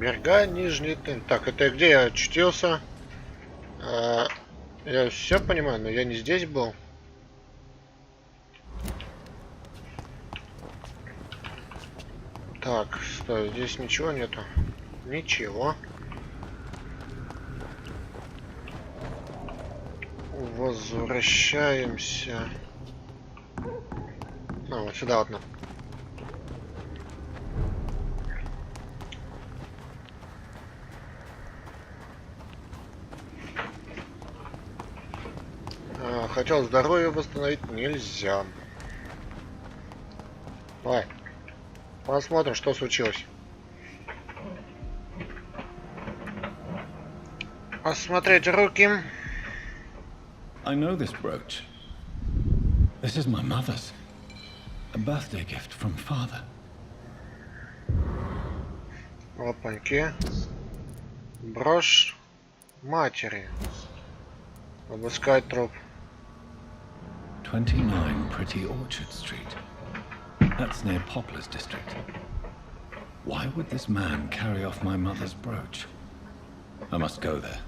Берега Нижний Тын. Так, это где я очутился? Я все понимаю, но я не здесь был. Так, стой, здесь ничего нету. Ничего. Возвращаемся. Вот сюда вот. Хотел здоровье восстановить, нельзя. Давай. Посмотрим, что случилось. Осмотреть руки. I know this brooch. This is my mother's. A birthday gift from father. Опаньки. Брошь матери. Обыскать труп. 29 Pretty Orchard Street. That's near Poplar's district. Why would this man carry off my mother's brooch? I must go there.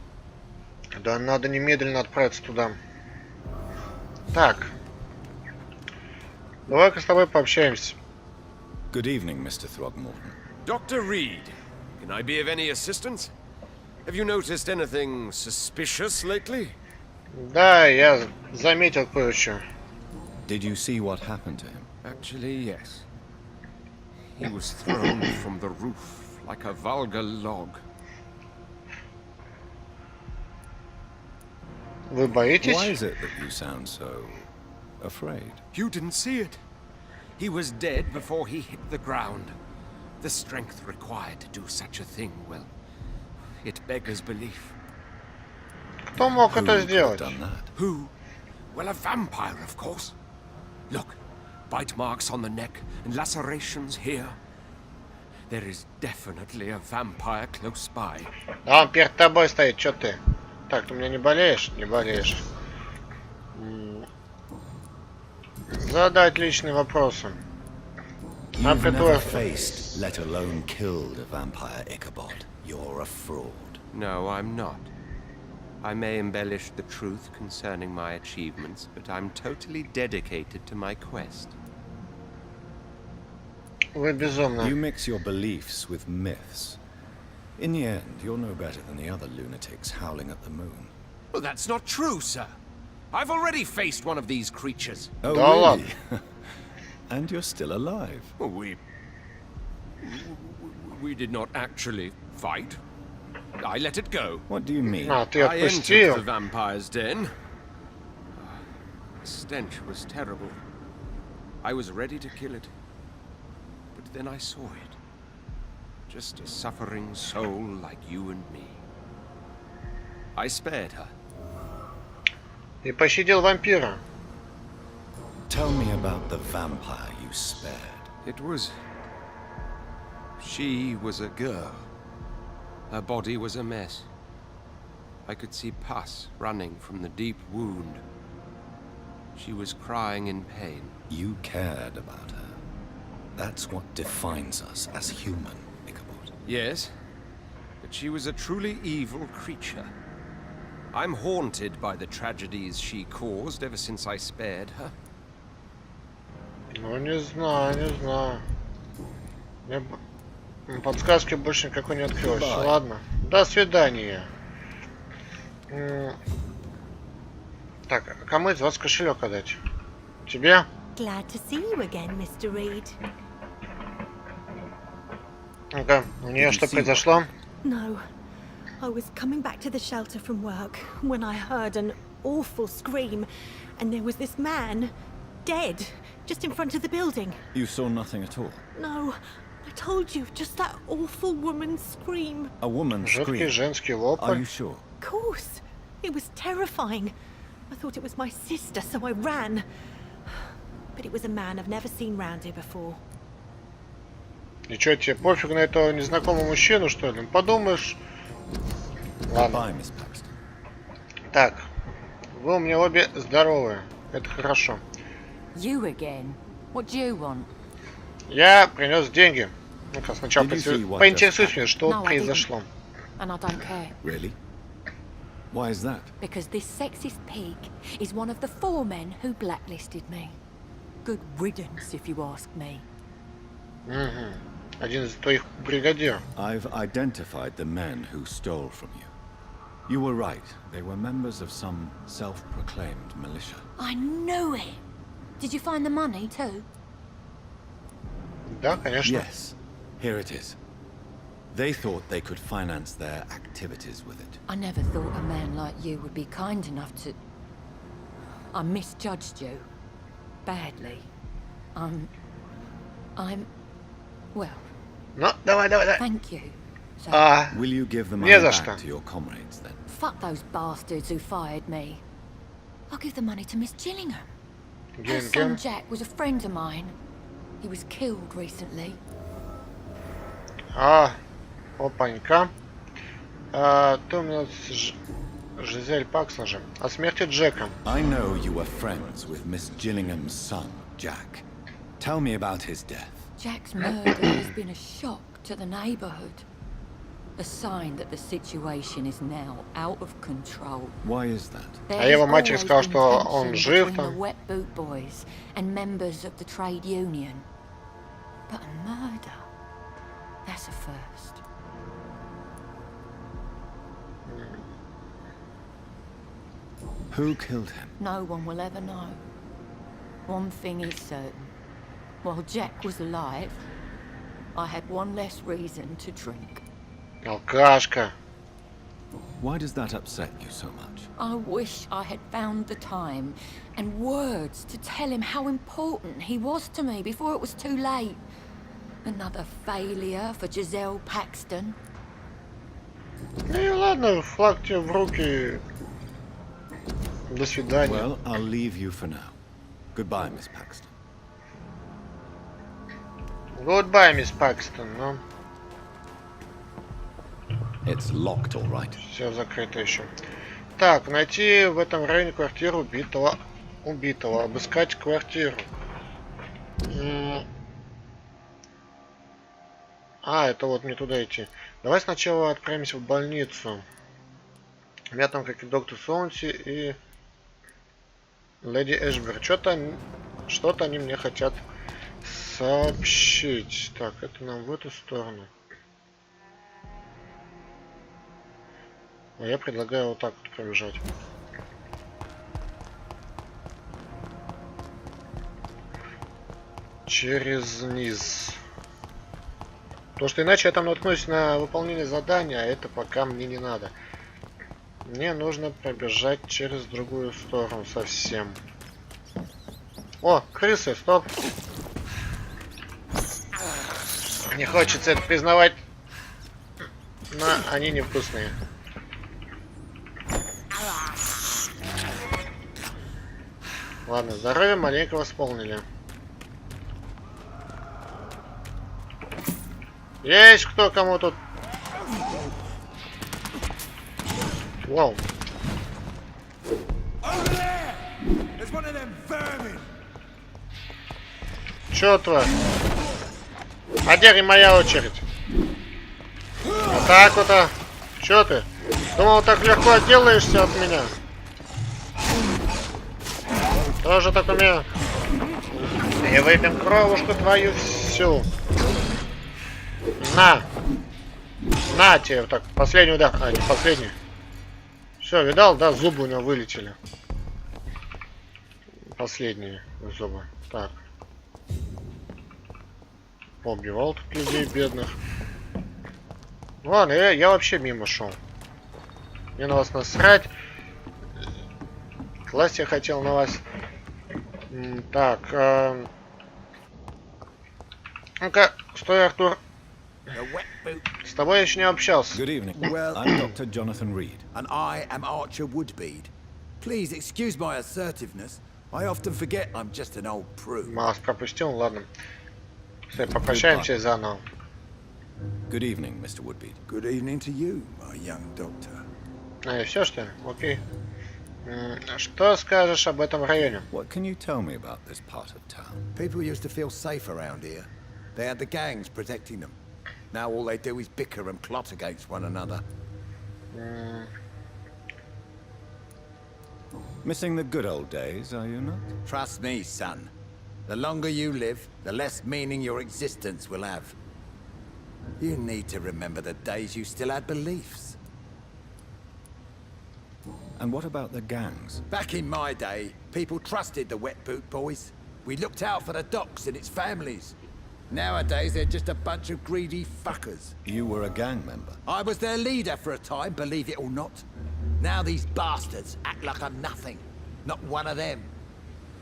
Да, надо немедленно отправиться туда. Так. Давай-ка с тобой пообщаемся. Good evening, Mr. Throgmorton. Dr. Reed, can I be of any assistance? Have you noticed anything suspicious lately? Да, я заметил кое-что. Did you see what happened to him? Actually, yes. He was thrown from the roof like a vulgar log. Вы боитесь? Why is it that you sound so afraid? You didn't see it. He was dead before he hit the ground. The strength required to do such a thing, well, it beggars belief. Кто мог это сделать? Who? Well, a vampire, of course. Look, bite marks on the neck and lacerations here. There is definitely a vampire close by. Да, он перед тобой стоит, чё ты? Так, ты у меня не болеешь? Не болеешь. Задать личные вопросы. You've never faced, let alone killed a vampire, Ichabod. You're a fraud. No, I'm not. I may embellish the truth concerning my achievements, but I'm totally dedicated to my quest. Вы безумны. You mix your beliefs with myths. In the end, you're no better than the other lunatics howling at the moon. Well, that's not true, sir. I've already faced one of these creatures. Oh, Да really? ладно. And you're still alive. Well, we did not actually fight. I let it go. What do you mean? А, ты I entered отпустил. the vampire's den. The stench was terrible. I was ready to kill it. But then I saw it. Just a suffering soul like you and me. I spared her. И пощадил вампира. Tell me about the vampire you spared. It was... She was a girl. Her body was a mess. I could see pus running from the deep wound. She was crying in pain. You cared about her. That's what defines us as human, Ichabod. Yes, but she was a truly evil creature. I'm haunted by the tragedies she caused ever since I spared her. Ну, не знаю, не знаю. Мне подсказки больше никакой не открылось. Ладно. До свидания. Так, кому из вас кошелек отдать? Тебе? Glad to see you again, Mr. Reed. Ну-ка, у нее что произошло? No. I was coming back to the shelter from work when I heard an awful scream, and there was this man, dead, just in front of the building. You saw nothing at all? No, I told you, just that awful woman's scream. A woman's Жуткий scream? женский Are вопль. you sure? Of course. It was terrifying. I thought it was my sister, so I ran. But it was a man I've never seen round here before. И что, тебе пофиг на этого незнакомого мужчину, что ли? Подумаешь. Ладно. Goodbye, Miss Paxton. Так, вы у меня обе здоровые. Это хорошо. You again? What do you want? Я принес деньги. Ну-ка, сначала поинтересуюсь, что произошло. And I don't care. Really? Why is that? Because this sexist pig is one of the 4 men who blacklisted me. Good riddance, if you ask me. Один из твоих бригадир. I've identified the men who stole from you. You were right. They were members of some self-proclaimed militia. I knew it. Did you find the money too? Да, конечно. Yes. Here it is. They thought they could finance their activities with it. I never thought a man like you would be kind enough to... I misjudged you. Badly. I'm... Well... Ну, давай. Thank you. So, Will you give the money Не за back что. to your comrades then? fuck those bastards who fired me. I'll give the money to Miss Gillingham. Her son Jack was a friend of mine. He was killed recently. Опанька. Ты у меня Жизель Паксла же. О смерти Джека. I know you were friends with Miss Gillingham's son, Jack. Tell me about his death. Jack's murder has been a shock to the neighborhood. A sign that the situation is now out of control. Why is that? А его матери сказал, что он жив The там. wet boot boys and members of the trade union. But a murder, that's a first. Who killed him? No one will ever know. One thing is certain. While Jack was alive, I had one less reason to drink. Алкашка. Why does that upset you so much? I wish I had found the time and words to tell him how important he was to me before it was too late. Another failure for Giselle Paxton. Ну ладно, флаг тебе в руки. До свидания. Well, I'll leave you for now. Goodbye, Miss Paxton. Goodbye, мисс Пакстон. Ну, It's locked, all right. все закрыто еще. Так, найти в этом районе квартиру убитого. Обыскать квартиру. Это вот мне туда идти. Давай сначала отправимся в больницу. У меня там как и доктор Соунси и леди Эшбер. Что-то они мне хотят сообщить. Так, это нам в эту сторону. А я предлагаю вот так вот пробежать. Через низ. Потому что иначе я там наткнусь на выполнение задания, а это пока мне не надо. Мне нужно пробежать через другую сторону совсем. О, крысы, стоп. Не хочется это признавать, но они невкусные. Ладно, здоровье маленько восполнили. Есть кто кому тут? Вау. Чё твой? А теперь моя очередь. Вот так вот, а? Чё ты? Думал, так легко отделаешься от меня? Тоже так умею. И выпьем кровушку твою всю. На! На тебе, так, последний удар. Не последний. Все, видал, да, зубы у него вылетели. Последние зубы. Так. Поубивал тут людей бедных. Ладно, я вообще мимо шел. Мне на вас насрать. Класть я хотел на вас. Так. Ну-ка, стой, Артур. С тобой я еще не общался. Good evening. Well, I'm Dr. Jonathan Reed. And I am Archer Woodbead. Please excuse my assertiveness. I often forget I'm just an old prude. Вас пропустил, ладно. Все, попрощаемся заново. Good evening, Mr. Woodbead. Good evening to you, my young doctor. И все, что ли? Окей. Что скажешь об этом районе? What can you tell me about this part of town? People used to feel safe around here. They had the gangs protecting them. Now all they do is bicker and plot against one another. Missing the good old days, are you not? Trust me, son. The longer you live, the less meaning your existence will have. You need to remember the days you still had beliefs. And what about the gangs? Back in my day, people trusted the wet boot boys. We looked out for the docks and its families. Nowadays, they're just a bunch of greedy fuckers. You were a gang member. I was their leader for a time, believe it or not. Now these bastards act like I'm nothing. Not one of them.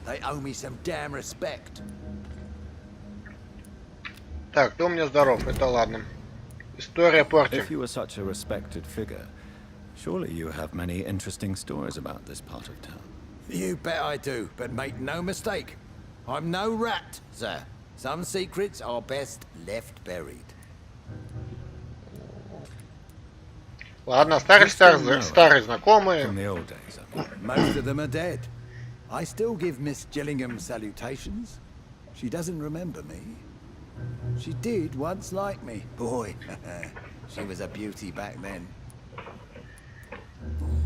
They owe me some damn respect. Так, ты у меня здоров, это ладно. История порти. If you were such a respected figure, surely you have many interesting stories about this part of town. You bet I do, but make no mistake. I'm no rat, sir. Some secrets are best left buried. Ладно, старые знакомые. From the old days, I mean. Most of them are dead. I still give Miss Gillingham salutations. She doesn't remember me. She did once like me. Boy, she was a beauty back then.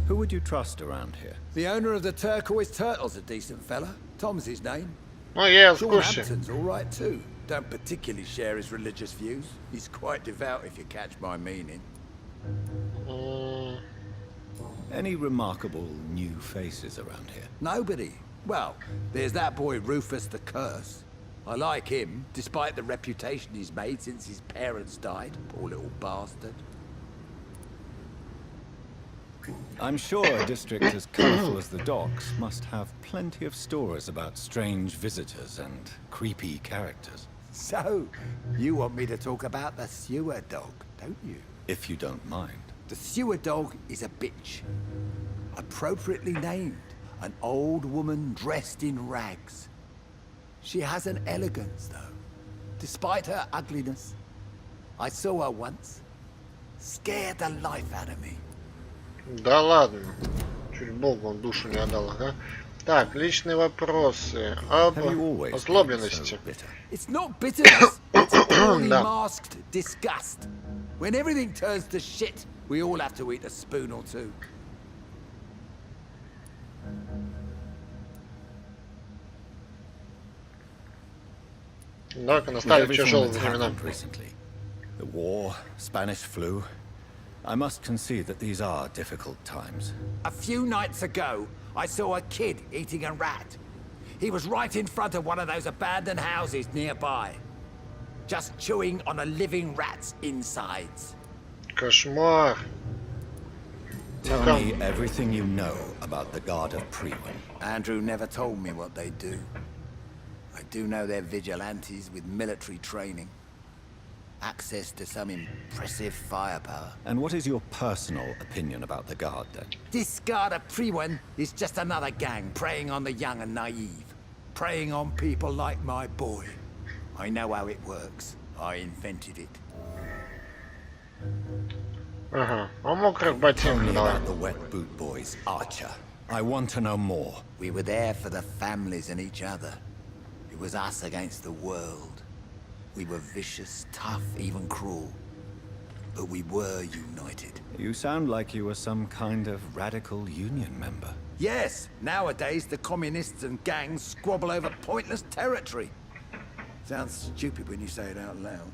Who would you trust around here? The owner of the turquoise turtle's a decent fella. Tom's his name. Ну, я в Sean курсе. Hampton's all right too. Don't particularly share his religious views. He's quite devout if you catch my meaning. Any remarkable new faces around here? Nobody. Well, there's that boy Rufus the Curse. I like him, despite the reputation he's made since his parents died. Poor little bastard. I'm sure a district as colourful as the docks must have plenty of stories about strange visitors and creepy characters. So, you want me to talk about the sewer dog, don't you? If you don't mind. The sewer dog is a bitch. Appropriately named. An old woman dressed in rags. She has an elegance, though, despite her ugliness. I saw her once. Scared the life out of me. Да ладно. Чуть Богу он душу не отдал, ага. Так, личные вопросы об озлобленности. It's not bitterness, it's poorly masked disgust. When everything turns to shit, we all have to eat a spoon or two. Давай-ка наставим тяжелые времена. Recently, the war, Spanish flu. I must concede that these are difficult times. A few nights ago, I saw a kid eating a rat. He was right in front of one of those abandoned houses nearby. Just chewing on a living rat's insides. Кошмар. Tell me everything you know about the Guard of Priwen. Andrew never told me what they do. I do know they're vigilantes with military training. Access to some impressive firepower. And what is your personal opinion about the Guard, then? This Guard of Priwen is just another gang preying on the young and naive. Preying on people like my boy. I know how it works. I invented it. Ага, а мокрых ботинок давай. About the wet boot boys, Archer. I want to know more. We were there for the families and each other. It was us against the world. We were vicious, tough, even cruel. But we were united. You sound like you were some kind of radical union member. Yes, nowadays the communists and gangs squabble over pointless territory. Sounds stupid when you say it out loud.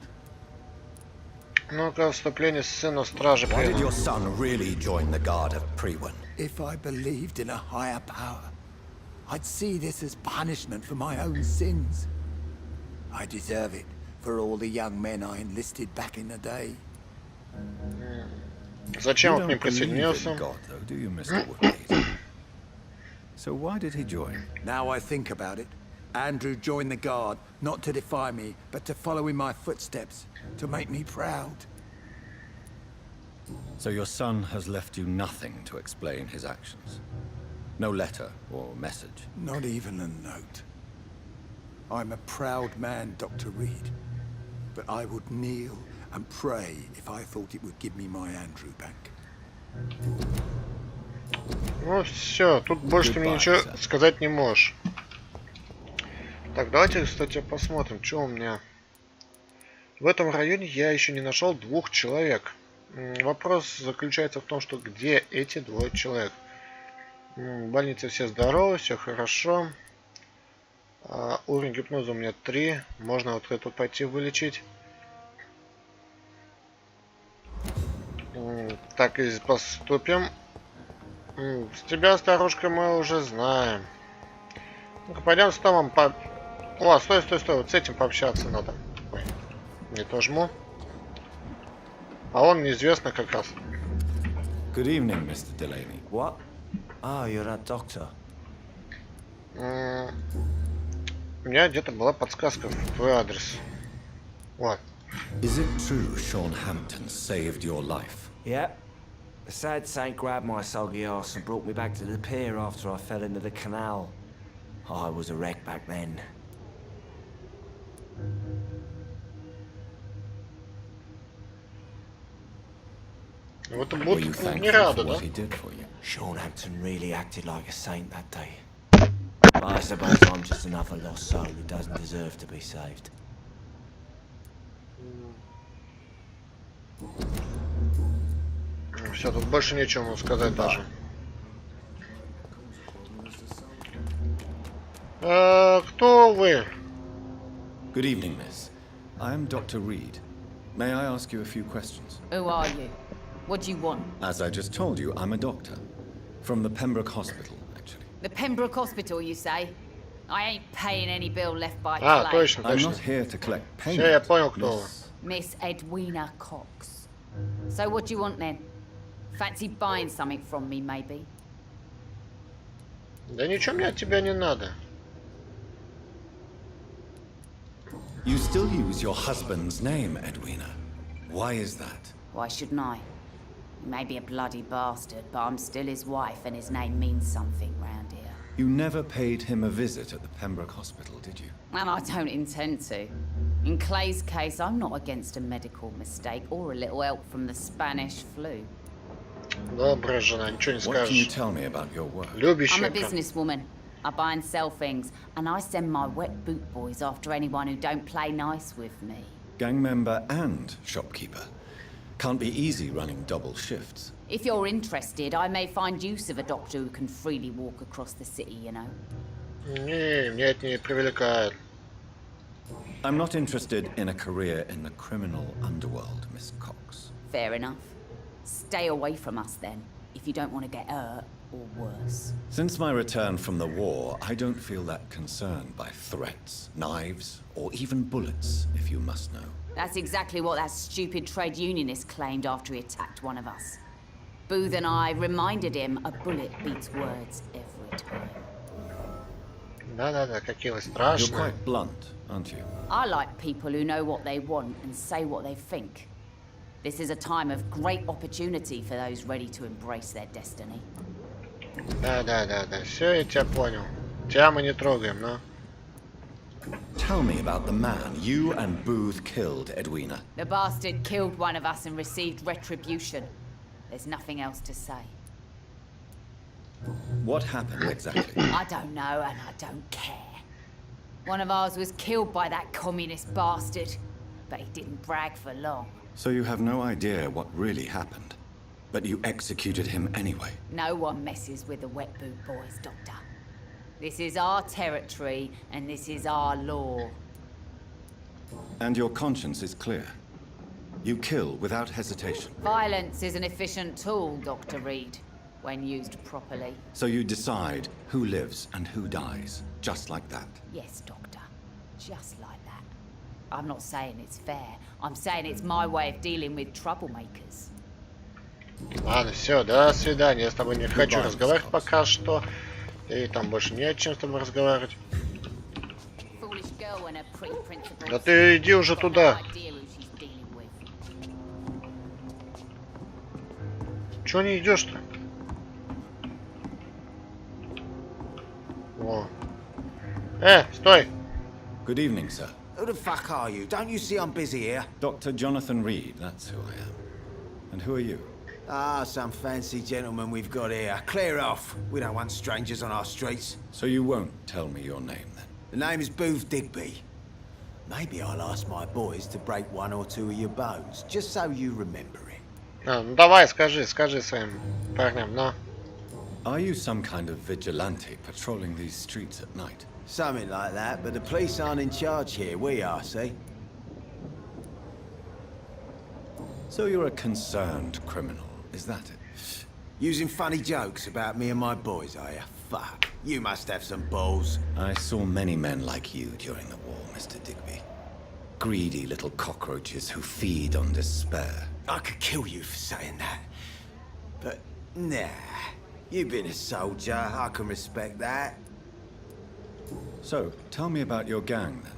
Ну-ка, вступление сына стражи. Why did your son really join the Guard of Priwen? If I believed in a higher power, I'd see this as punishment for my own sins. I deserve it for all the young men I enlisted back in the day. Зачем You он к ним don't believe in присоединился? God, though, do you, Mr. Woodgate? So why did he join? Now I think about it, Andrew joined the Guard, not to defy me, but to follow in my footsteps, to make me proud. So your son has left you nothing to explain his actions? No letter or message? Not even a note. I'm a proud man, Dr. Reed, but I would kneel and pray if I thought it would give me my Andrew back. Ну все, тут больше ты мне ничего сказать не можешь. Так, давайте, кстати, посмотрим, что у меня. В этом районе я еще не нашел 2 человек. Вопрос заключается в том, что где эти 2 человек. В больнице все здоровы, все хорошо. Уровень гипноза у меня 3. Можно вот эту пойти вылечить. Так и поступим. С тебя, старушка, мы уже знаем. Ну-ка, пойдем с Томом по... О, стой. Вот с этим пообщаться надо. Ой, не то жму. А он неизвестно как раз. Good evening, Mr. Delaney. What? Oh, you're that doctor. У меня где-то была подсказка в твой адрес. Вот. Is it true Sean Hampton saved your life? Yeah. The sad saint grabbed my soggy ass and brought me back to the pier after I fell into the canal. I was a wreck back then. Вот и Were you будут не thankful рады, for да? what he did for you? Sean Hampton really acted like a saint that day. But I suppose I'm just another lost soul who doesn't deserve to be saved. Все, тут больше нечего сказать даже. Кто вы? Good evening, miss. I am Dr. Reed. May I ask you a few questions? Who are you? What do you want? As I just told you, I'm a doctor. From the Pembroke Hospital, actually. The Pembroke Hospital, you say? I ain't paying any bill left by А, Clay. точно. I'm not here to collect payment. Все, я понял, кто вы. miss. Miss Edwina Cox. So what do you want then? Fancy buying something from me, maybe? Да ничего мне от тебя не надо. You still use your husband's name, Edwina. Why is that? Why shouldn't I? He may be a bloody bastard, but I'm still his wife and his name means something round here. You never paid him a visit at the Pembroke Hospital, did you? And I don't intend to. In Clay's case, I'm not against a medical mistake or a little help from the Spanish flu. Добрая жена, ничего не What can you скажешь. tell me about your work? I'm Любящая a прям. businesswoman. I buy and sell things, and I send my wet boot boys after anyone who don't play nice with me. Gang member and shopkeeper. Can't be easy running double shifts. If you're interested, I may find use of a doctor who can freely walk across the city, you know. Не, меня это не привлекает. I'm not interested in a career in the criminal underworld, Miss Cox. Fair enough. Stay away from us then, if you don't want to get hurt or worse. Since my return from the war, I don't feel that concerned by threats, knives, or even bullets, if you must know. That's exactly what that stupid trade unionist claimed after he attacked one of us. Booth and I reminded him a bullet beats words every time. Да-да-да, какие вы You're страшные. quite blunt, aren't you? I like people who know what they want and say what they think. This is a time of great opportunity for those ready to embrace their destiny. Да-да-да-да, все, я тебя понял. Тебя мы не трогаем, но... Tell me about the man you and Booth killed, Edwina. The bastard killed one of us and received retribution. There's nothing else to say. What happened exactly? I don't know and I don't care. One of ours was killed by that communist bastard, but he didn't brag for long. So you have no idea what really happened, but you executed him anyway. No one messes with the wet boot boys, Doctor. This is our territory and this is our law. And your conscience is clear. You kill without hesitation. Violence is an efficient tool, Dr. Reed, when used properly. So you decide who lives and who dies, just like that. Yes, Doctor. Just like that. I'm not saying it's fair. I'm saying it's my way of dealing with troublemakers. Ладно, все, до свидания. Я с тобой не хочу Goodbye, разговаривать Miss пока что. И там больше не о чем с тобой разговаривать. Foolish girl and her pre-principles. Да ты иди уже туда. Idea who she's dealing with. Чего не идешь-то? О. Стой! Good evening, sir. Who the fuck are you? Don't you see I'm busy here? Dr. Jonathan Reed, that's who I am. And who are you? Ah, some fancy gentleman we've got here. Clear off. We don't want strangers on our streets. So you won't tell me your name, then? The name is Booth Digby. Maybe I'll ask my boys to break 1 or 2 of your bones, just so you remember it. Ну давай, скажи своим парням, но. Are you some kind of vigilante patrolling these streets at night? Something like that, but the police aren't in charge here, we are, see? So you're a concerned criminal, is that it? Using funny jokes about me and my boys, are you? Fuck. You must have some balls. I saw many men like you during the war, Mr. Digby. Greedy little cockroaches who feed on despair. I could kill you for saying that. But, nah. You've been a soldier, I can respect that. So, tell me about your gang, then.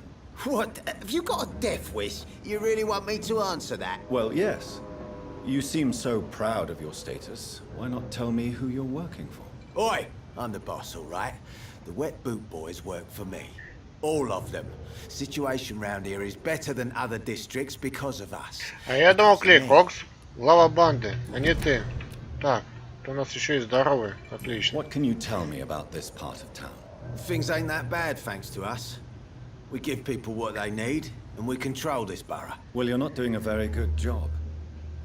What? Have you got a death wish? You really want me to answer that? Well, yes. You seem so proud of your status. Why not tell me who you're working for? Oi! I'm the boss, all right? The wet boot boys work for me. All of them. Situation round here is better than other districts because of us. А я думал, Клей, КОКС, глава банды, а не ты. Так, ты у нас еще и здоровый. Отлично. What can you tell me about this part of town? Things ain't that bad, thanks to us. We give people what they need, and we control this borough. Well, you're not doing a very good job.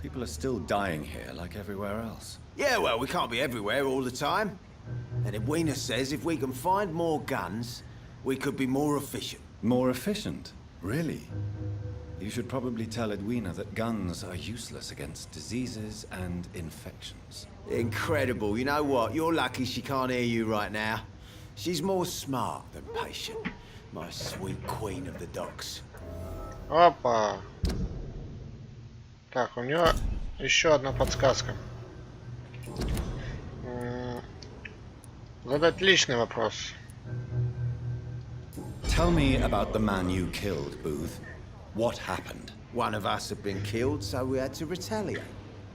People are still dying here like everywhere else. Yeah, well, we can't be everywhere all the time. And Edwina says if we can find more guns, we could be more efficient. More efficient? Really? You should probably tell Edwina that guns are useless against diseases and infections. Incredible. You know what? You're lucky she can't hear you right now. She's more smart than patient. My sweet queen of the docks. Опа. Так, у него еще одна подсказка. Задать личный вопрос. Tell me about the man you killed, Booth. What happened? One of us had been killed, so we had to retaliate.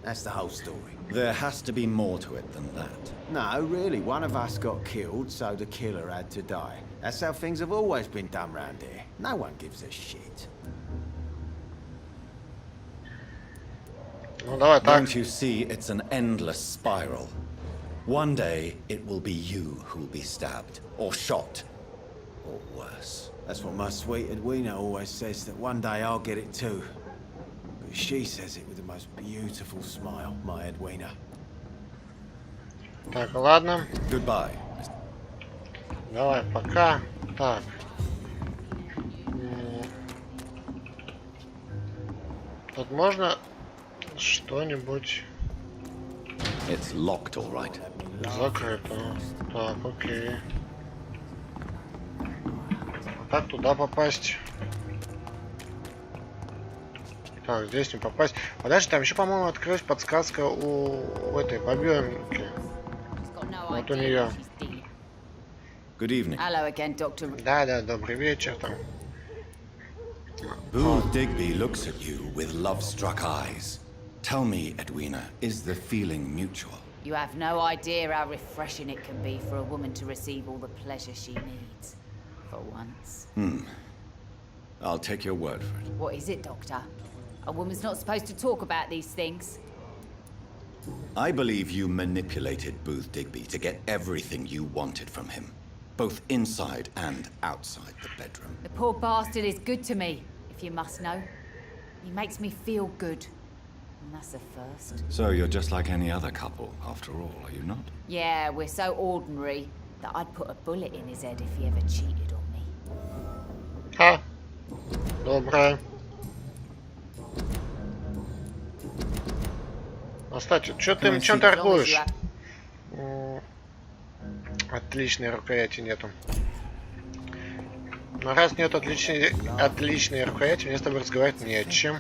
That's the whole story. There has to be more to it than that. No, really, one of us got killed, so the killer had to die. That's how things have always been done round here. No one gives a shit. Ну давай так. Don't you see it's an endless spiral? One day, it will be you who will be stabbed, or shot, or worse. That's what my sweet Edwina always says, that one day I'll get it too. But she says it with the most beautiful smile, my Edwina. Так, ладно. Goodbye. Давай, пока. Так. Тут можно что-нибудь It's locked, all right. закрыто. Так, окей. А как туда попасть? Так, здесь не попасть. Подожди, там еще, по-моему, открылась подсказка у этой бабёнки. Вот у нее. Good evening. Hello again, Doctor. Да, добрый вечер там. Booth Digby looks at you with love-struck eyes. Tell me, Edwina, is the feeling mutual? You have no idea how refreshing it can be for a woman to receive all the pleasure she needs. For once. I'll take your word for it. What is it, Doctor? A woman's not supposed to talk about these things. I believe you manipulated Booth Digby to get everything you wanted from him, both inside and outside the bedroom. The poor bastard is good to me, if you must know. He makes me feel good. And that's a first. So you're just like any other couple, after all, are you not? Yeah, we're so ordinary that I'd put a bullet in his head if he ever cheated on me. Ха. Доброе. Кстати, чем торгуешь? Отличной рукояти нету. Но раз нет отличной рукояти, мне с тобой разговаривать не о чем.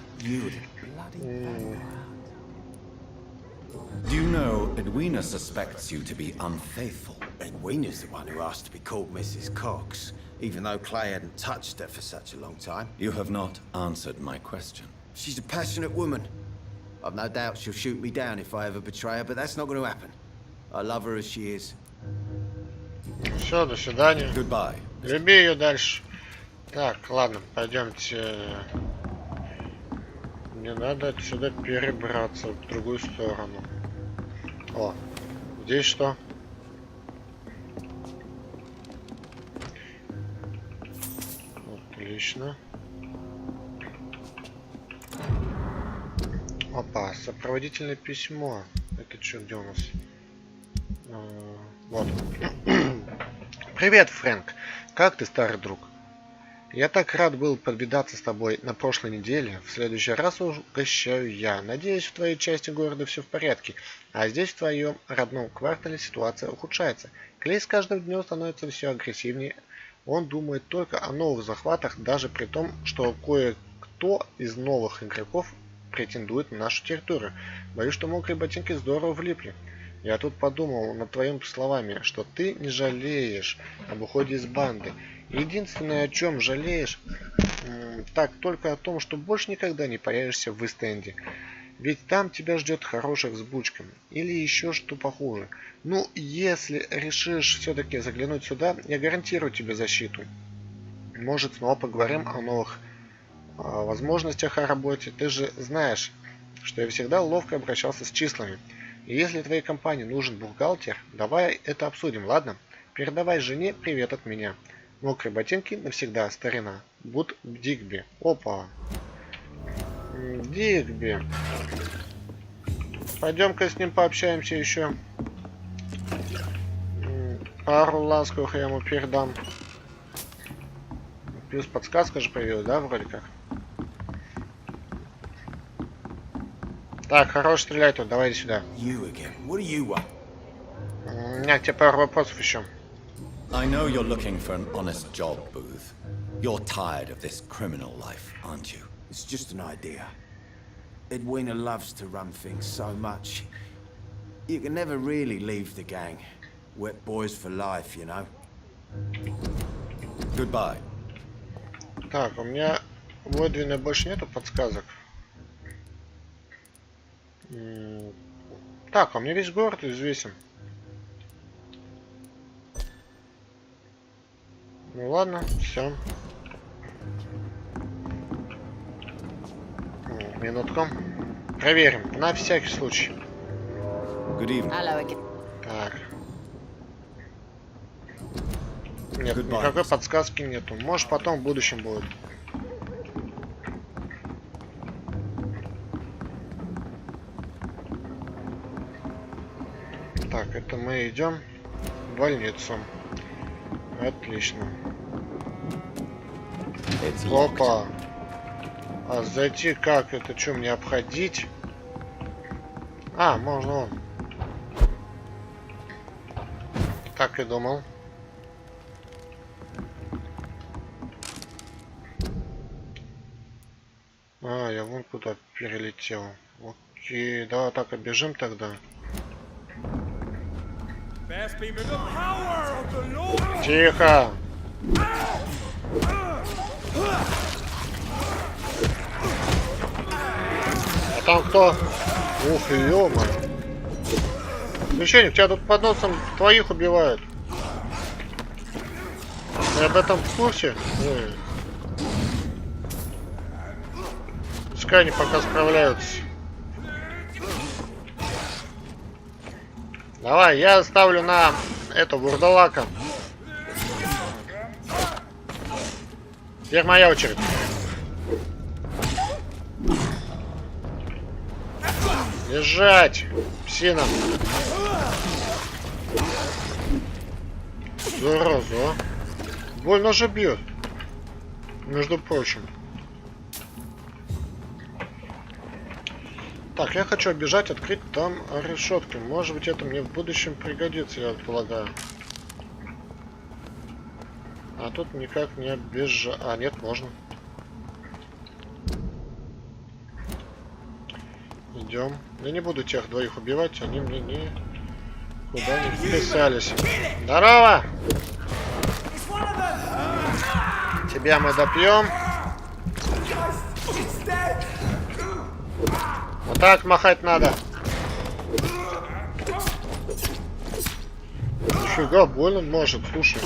Do you know Edwina suspects you to be unfaithful? Edwina's the one who asked to be called Mrs. Cox, even though Clay hadn't touched her for such a long time. You have not answered my question. She's a passionate woman. I've no doubt she'll shoot me down if I ever betray her, but that's not going to happen. I love her as she is. Все, до свидания. Goodbye. Люби ее дальше. Так, ладно, пойдемте. Мне надо отсюда перебраться в другую сторону. О, здесь что? Отлично. Опа, сопроводительное письмо. Это что, где у нас? Вот. Привет, Фрэнк. Как ты, старый друг? Я так рад был повидаться с тобой на прошлой неделе. В следующий раз угощаю я. Надеюсь, в твоей части города все в порядке. А здесь, в твоем родном квартале, ситуация ухудшается. Клей с каждым днем становится все агрессивнее. Он думает только о новых захватах, даже при том, что кое-кто из новых игроков претендует на нашу территорию. Боюсь, что мокрые ботинки здорово влипли. Я тут подумал над твоими словами, что ты не жалеешь об уходе из банды. Единственное, о чем жалеешь, так только о том, что больше никогда не появишься в Вест-Энде. Ведь там тебя ждет хорошая взбучка. Или еще что похуже. Ну, если решишь все-таки заглянуть сюда, я гарантирую тебе защиту. Может, снова поговорим о новых возможностях о работе. Ты же знаешь, что я всегда ловко обращался с числами. И если твоей компании нужен бухгалтер, давай это обсудим, ладно? Передавай жене привет от меня. Мокрые ботинки навсегда, старина. Буд Дигби. Опа. Дигби. Пойдем-ка с ним пообщаемся еще. Пару ласковых я ему передам. Плюс подсказка же появилась, да, вроде как? Так, хорош стрелять тут, давай сюда. У меня к тебе пару вопросов еще. I know you're looking for an honest job, Booth. You're tired of this criminal life, aren't you? It's just an idea. Edwina loves to run things so much. You can never really leave the gang. Wet boys for life, you know. Goodbye. Так, у меня в Эдвине больше нету подсказок. Так, а мне весь город известен. Ну ладно, все. Минутку. Проверим, на всякий случай. Good evening. Так. Нет, никакой подсказки нету. Может, потом в будущем будет. Так, это мы идем в больницу. Отлично. Опа. А зайти как? Это что, мне обходить? А, можно вон. Так и думал. А, я вон куда перелетел. Окей, давай так обежим тогда. Тихо! А там кто? Ух, ё-моё. Священник, тебя тут под носом твоих убивают. Ты об этом в курсе? Пускай они пока справляются. Давай, я ставлю на эту вурдалака. Теперь моя очередь. Лежать, псина. Зараза, а. Больно же бьет. Между прочим. Так, я хочу оббежать, открыть там решетки. Может быть, это мне в будущем пригодится, я полагаю. А тут никак не оббежать. А, нет, можно. Идем. Я не буду тех двоих убивать, они мне никуда не вписались. Здорово! Тебя мы допьем. Вот так махать надо. Нифига, больно может, слушай.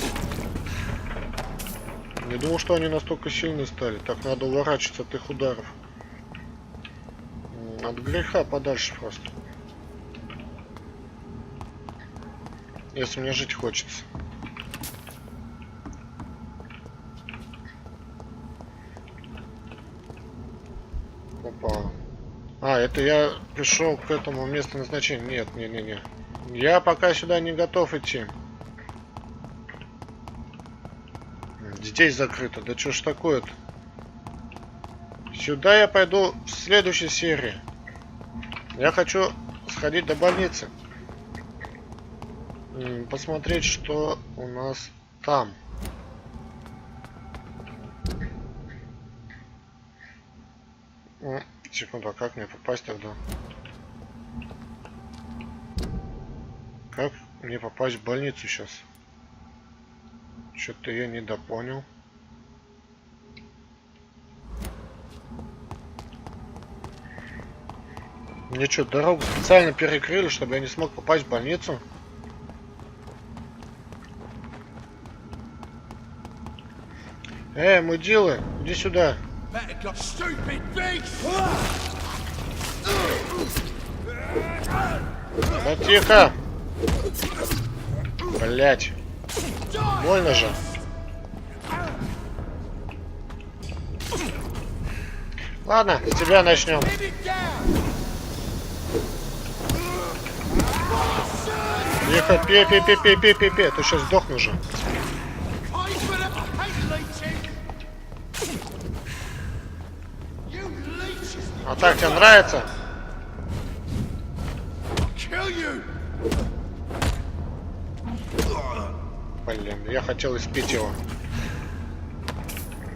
Не думал, что они настолько сильные стали. Так, надо уворачиваться от их ударов. От греха подальше просто. Если мне жить хочется. Опа. А, это я пришел к этому месту назначения. Нет, не. Я пока сюда не готов идти. Здесь закрыто. Да что ж такое-то? Сюда я пойду в следующей серии. Я хочу сходить до больницы. Посмотреть, что у нас там. Секунду, а как мне попасть тогда? Как мне попасть в больницу сейчас? Что-то я недопонял. Мне что, дорогу специально перекрыли, чтобы я не смог попасть в больницу? Мудилы, иди сюда. Да тихо! Блять. Больно же. Ладно, с тебя начнем. Тихо, пей, ты сейчас сдохнешь же. А так тебе нравится? Блин, я хотел испить его.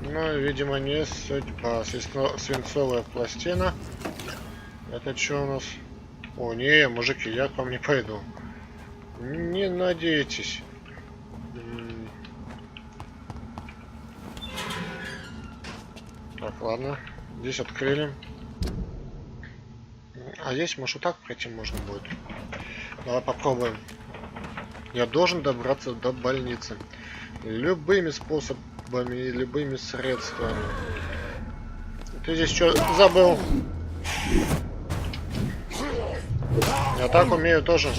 Но, видимо, не судьба. Свинцовая пластина. Это что у нас? О, не, мужики, я к вам не пойду. Не надейтесь. Так, ладно. Здесь открыли. А здесь, может, вот так пройти можно будет. Давай попробуем. Я должен добраться до больницы. Любыми способами и любыми средствами. Ты здесь что забыл? Я так умею тоже.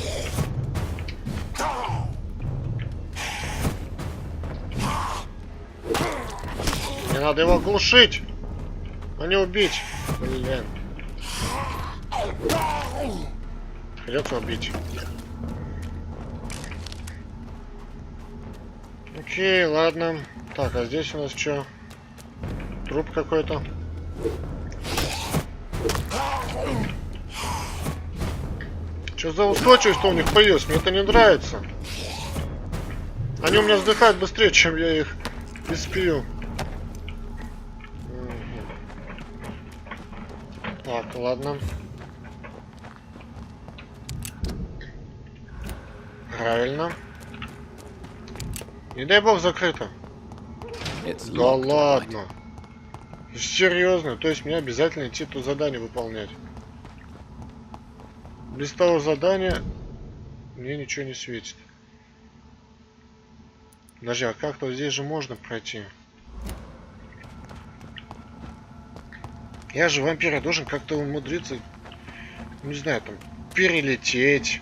Мне надо его глушить, а не убить. Блин. Придется убить. Окей, ладно. Так, а здесь у нас что? Труп какой-то. Что за устойчивость у них появилась? Мне это не нравится. Они у меня вздыхают быстрее, чем я их испью. Так, ладно. Правильно. Не дай бог закрыто. Да ладно. Серьезно? То есть мне обязательно идти то задание выполнять? Без того задания мне ничего не светит. Подожди, а как-то здесь же можно пройти? Я же вампир, я должен как-то умудриться, не знаю, там, перелететь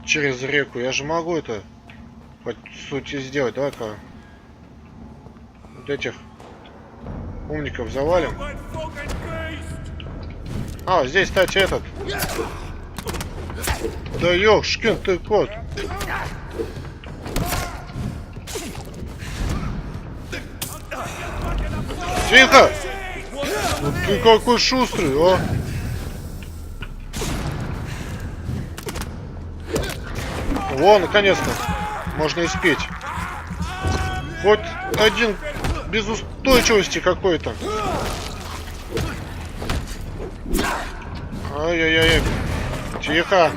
через реку. Я же могу это, по сути, сделать. Давай-ка вот этих умников завалим. А, здесь, кстати, этот. Да ёшкин ты кот. Тихо! Ну ты какой шустрый, а? Во, наконец-то. Можно испить. Хоть один без устойчивости какой-то. Ай-яй-яй. Тихо.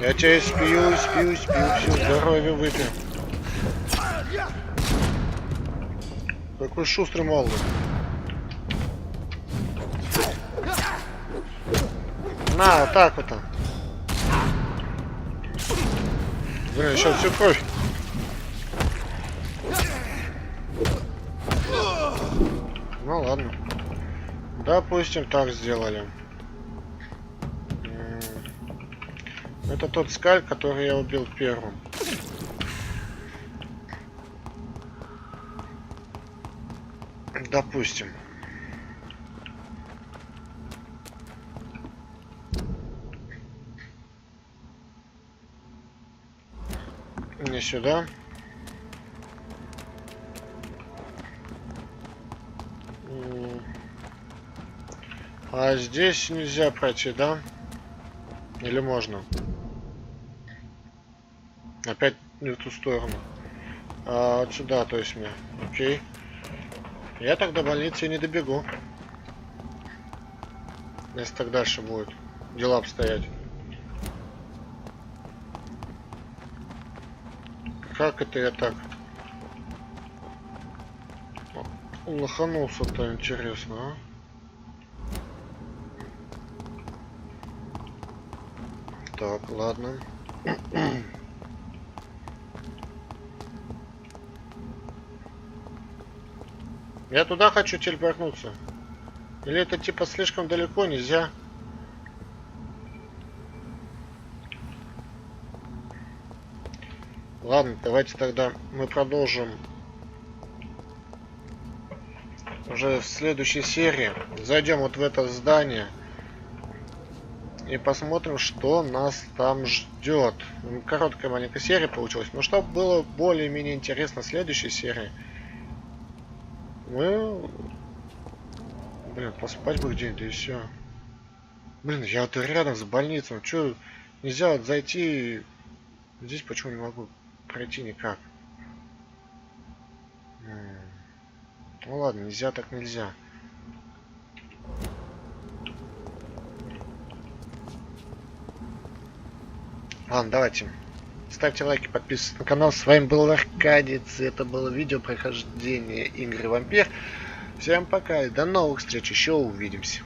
Я тебя испью. Все, здоровье выпью. Какой шустрый малый. На, вот так вот. Блин, сейчас всю кровь. Ну ладно. Допустим, так сделали. Это тот скальп, который я убил первым. Допустим. не сюда. А здесь нельзя пройти, да? Или можно? Опять не в ту сторону. А вот сюда, то есть мне. Окей. Я так до больницы не добегу. Если так дальше будет дела обстоять. Как это я так лоханулся-то, интересно, а? Так, ладно. Я туда хочу телепортнуться. Или это типа слишком далеко, нельзя? Ладно, давайте тогда мы продолжим уже в следующей серии. Зайдем вот в это здание и посмотрим, что нас там ждет. Короткая маленькая серия получилась, но чтобы было более-менее интересно в следующей серии, мы... Блин, поспать бы где-нибудь, да и все. Блин, я вот рядом с больницей. Че, нельзя вот зайти... Здесь почему не могу пройти никак? Ну ладно, нельзя так нельзя. Ладно, давайте. Ставьте лайки, подписывайтесь на канал. С вами был Arkadets. Это было видео прохождения игры Vampyr. Всем пока и до новых встреч. Еще увидимся.